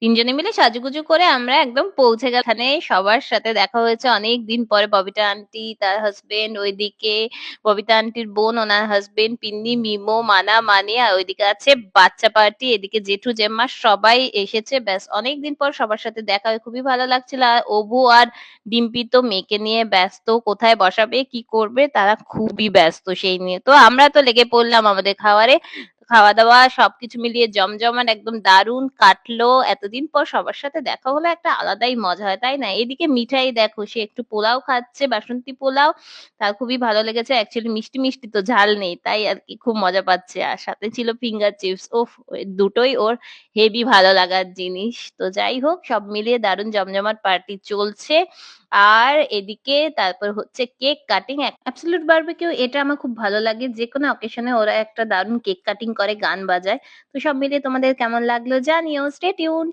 তিনজনে মিলে সাজুগুজু করে আমরা একদম পৌঁছে গেলাম এখানে। সবার সাথে দেখা হয়েছে অনেক দিন পরে। ববিতা আন্টি, তার হাজবেন্ড, ওইদিকে ববিতা আন্টির বোন, ওনার হাজবেন্ড, পিন্নি, মিমো, মানা, মানি, আর ওইদিকে আছে বাচ্চা পার্টি, এদিকে জেঠু, জেম্মা সবাই এসেছে। ব্যাস অনেকদিন পর সবার সাথে দেখা হয়ে খুবই ভালো লাগছিল। আর অভু আর ডিম্পি তো মেয়েকে নিয়ে ব্যস্ত, কোথায় বসাবে কি করবে তারা খুবই ব্যস্ত সেই নিয়ে। তো আমরা তো লেগে পড়লাম আমাদের খাবারে। খাওয়া দাওয়া সবকিছু মিলিয়ে জমজমাট একদম দারুণ কাটলো। এতদিন পর সবার সাথে দেখা হলে একটা আলাদাই মজা হয়, তাই না? এদিকে মিঠাই দেখো, সে একটু পোলাও খাচ্ছে, বাসন্তী পোলাও। তার খুবই ভালো লেগেছে। অ্যাকচুয়ালি মিষ্টি মিষ্টি তো, ঝাল নেই, তাই আর কি খুব মজা পাচ্ছে। আর সাথে ছিল ফিঙ্গার চিপস। ওফ, ওই দুটোই ওর হেভি ভালো লাগার জিনিস। তো যাই হোক, সব মিলিয়ে দারুণ জমজমাট পার্টি চলছে। আর এদিকে তারপর হচ্ছে কেক কাটিং। অ্যাবসলিউট বারবিকিউ, এটা আমার খুব ভালো লাগে। যেকোনো অকেশনে ওরা একটা দারুণ কেক কাটিং করে, গান বাজায়। তো সব মিলিয়ে তোমাদের কেমন লাগলো জানিও। Stay tuned.